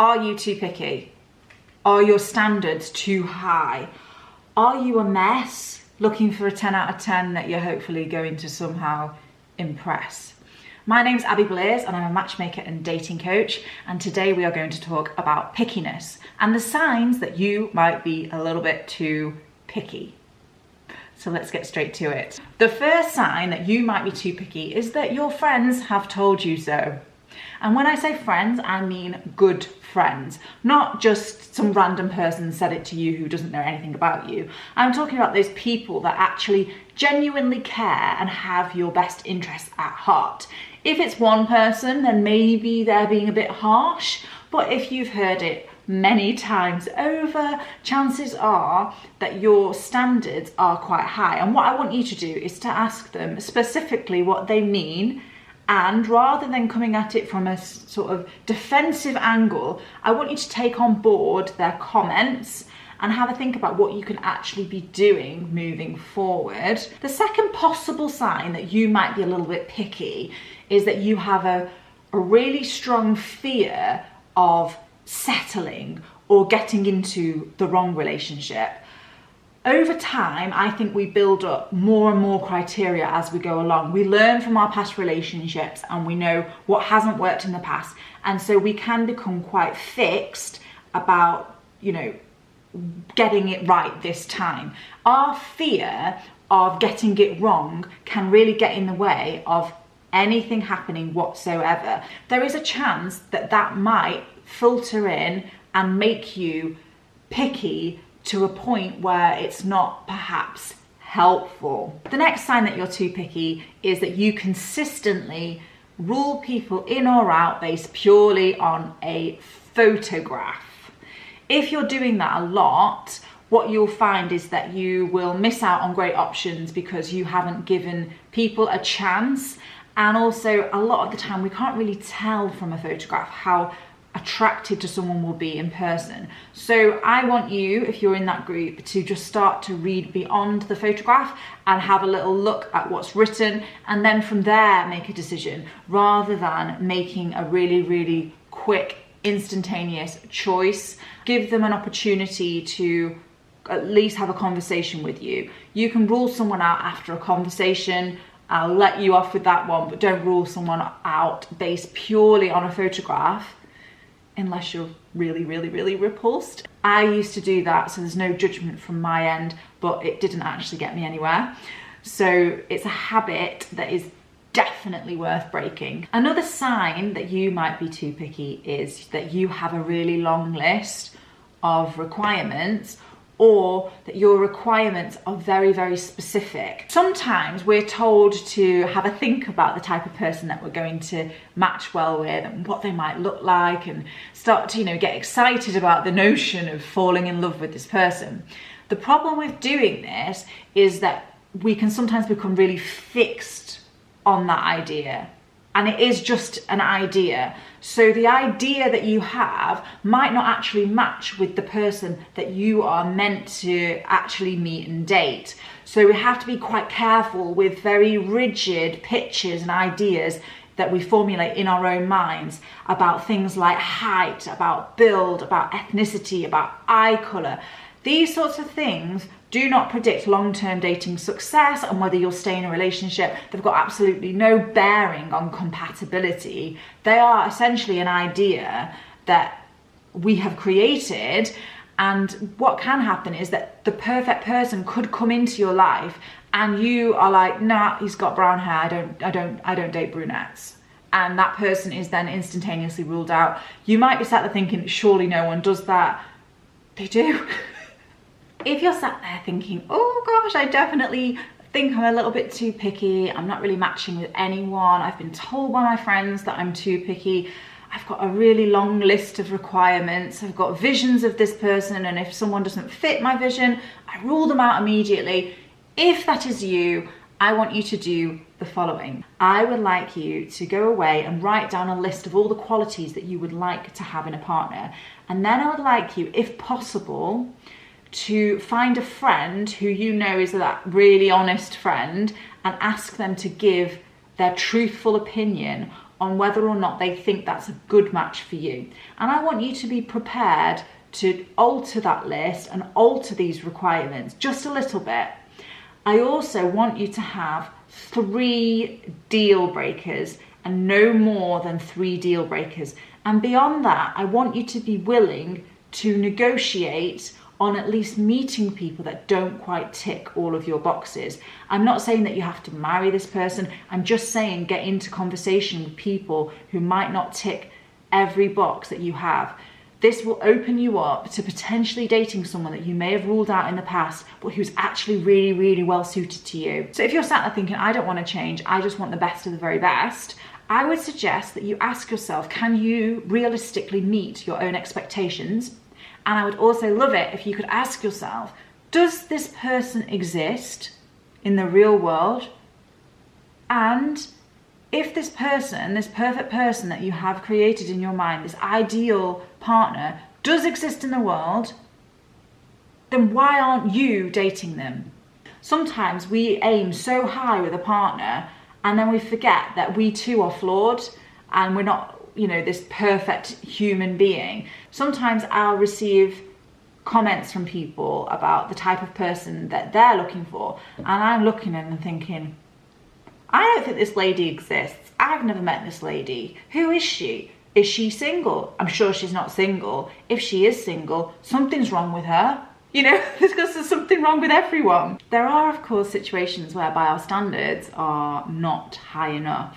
Are you too picky? Are your standards too high? Are you a mess looking for a 10 out of 10 that you're hopefully going to somehow impress? My name's Abby Blaze and I'm a matchmaker and dating coach, and today we are going to talk about pickiness and the signs that you might be a little bit too picky. So let's get straight to it. The first sign that you might be too picky is that your friends have told you so. And when I say friends, I mean good friends, not just some random person said it to you who doesn't know anything about you. I'm talking about those people that actually genuinely care and have your best interests at heart. If it's one person, then maybe they're being a bit harsh, but if you've heard it many times over, chances are that your standards are quite high. And what I want you to do is to ask them specifically what they mean, and rather than coming at it from a sort of defensive angle, I want you to take on board their comments and have a think about what you can actually be doing moving forward. The second possible sign that you might be a little bit picky is that you have a really strong fear of settling or getting into the wrong relationship. Over time, I think we build up more and more criteria as we go along. We learn from our past relationships and we know what hasn't worked in the past. And so we can become quite fixed about, getting it right this time. Our fear of getting it wrong can really get in the way of anything happening whatsoever. There is a chance that that might filter in and make you picky to a point where it's not perhaps helpful. The next sign that you're too picky is that you consistently rule people in or out based purely on a photograph. If you're doing that a lot, what you'll find is that you will miss out on great options because you haven't given people a chance. And also, a lot of the time, we can't really tell from a photograph how attracted to someone will be in person. So I want you, if you're in that group, to just start to read beyond the photograph and have a little look at what's written, and then from there make a decision, rather than making a really, really quick, instantaneous choice. Give them an opportunity to at least have a conversation with you. You can rule someone out after a conversation. I'll let you off with that one, but don't rule someone out based purely on a photograph unless you're really, really, really repulsed. I used to do that, so there's no judgment from my end, but it didn't actually get me anywhere. So it's a habit that is definitely worth breaking. Another sign that you might be too picky is that you have a really long list of requirements, or that your requirements are very, very specific. Sometimes we're told to have a think about the type of person that we're going to match well with and what they might look like, and start to, get excited about the notion of falling in love with this person. The problem with doing this is that we can sometimes become really fixed on that idea. And it is just an idea. So the idea that you have might not actually match with the person that you are meant to actually meet and date. So we have to be quite careful with very rigid pictures and ideas that we formulate in our own minds about things like height, about build, about ethnicity, about eye colour. These sorts of things do not predict long-term dating success and whether you'll stay in a relationship. They've got absolutely no bearing on compatibility. They are essentially an idea that we have created, and what can happen is that the perfect person could come into your life and you are like, nah, he's got brown hair, I don't date brunettes. And that person is then instantaneously ruled out. You might be sat there thinking, surely no one does that. They do. If you're sat there thinking, oh gosh, I definitely think I'm a little bit too picky, I'm not really matching with anyone, I've been told by my friends that I'm too picky, I've got a really long list of requirements, I've got visions of this person, and if someone doesn't fit my vision, I rule them out immediately. If that is you, I want you to do the following. I would like you to go away and write down a list of all the qualities that you would like to have in a partner. And then I would like you, if possible, to find a friend who you know is that really honest friend and ask them to give their truthful opinion on whether or not they think that's a good match for you. And I want you to be prepared to alter that list and alter these requirements just a little bit. I also want you to have 3 deal breakers and no more than 3 deal breakers. And beyond that, I want you to be willing to negotiate on at least meeting people that don't quite tick all of your boxes. I'm not saying that you have to marry this person. I'm just saying get into conversation with people who might not tick every box that you have. This will open you up to potentially dating someone that you may have ruled out in the past, but who's actually really, really well suited to you. So if you're sat there thinking, I don't want to change, I just want the best of the very best, I would suggest that you ask yourself, can you realistically meet your own expectations? And I would also love it if you could ask yourself, does this person exist in the real world? And if this person, this perfect person that you have created in your mind, this ideal partner, does exist in the world, then why aren't you dating them? Sometimes we aim so high with a partner and then we forget that we too are flawed and we're not, this perfect human being. Sometimes I'll receive comments from people about the type of person that they're looking for, and I'm looking at them and thinking, I don't think this lady exists. I've never met this lady. Who is she? Is she single? I'm sure she's not single. If she is single, something's wrong with her. Because there's something wrong with everyone. There are, of course, situations whereby our standards are not high enough.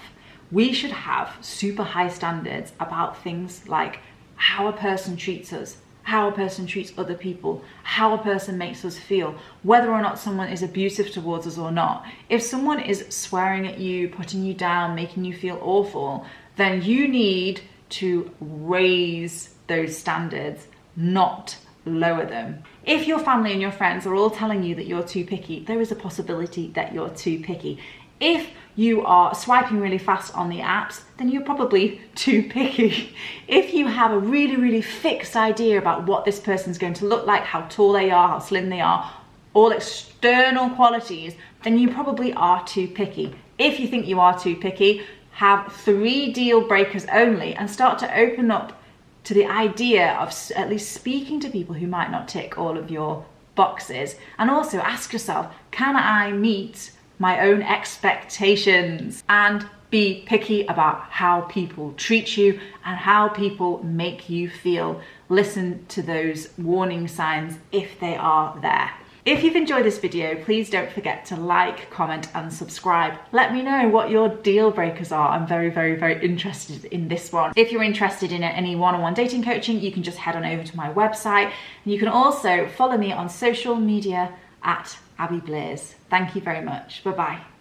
We should have super high standards about things like how a person treats us, how a person treats other people, how a person makes us feel, whether or not someone is abusive towards us or not. If someone is swearing at you, putting you down, making you feel awful, then you need to raise those standards, not lower them. If your family and your friends are all telling you that you're too picky, there is a possibility that you're too picky. If you are swiping really fast on the apps, then you're probably too picky. If you have a really, really fixed idea about what this person's going to look like, how tall they are, how slim they are, all external qualities, then you probably are too picky. If you think you are too picky, have 3 deal breakers only and start to open up to the idea of at least speaking to people who might not tick all of your boxes. And also ask yourself, can I meet my own expectations? And be picky about how people treat you and how people make you feel. Listen to those warning signs if they are there. If you've enjoyed this video, please don't forget to like, comment and subscribe. Let me know what your deal breakers are. I'm very, very, very interested in this one. If you're interested in any one-on-one dating coaching, you can just head on over to my website. And you can also follow me on social media at Abby Blaze. Thank you very much. Bye-bye.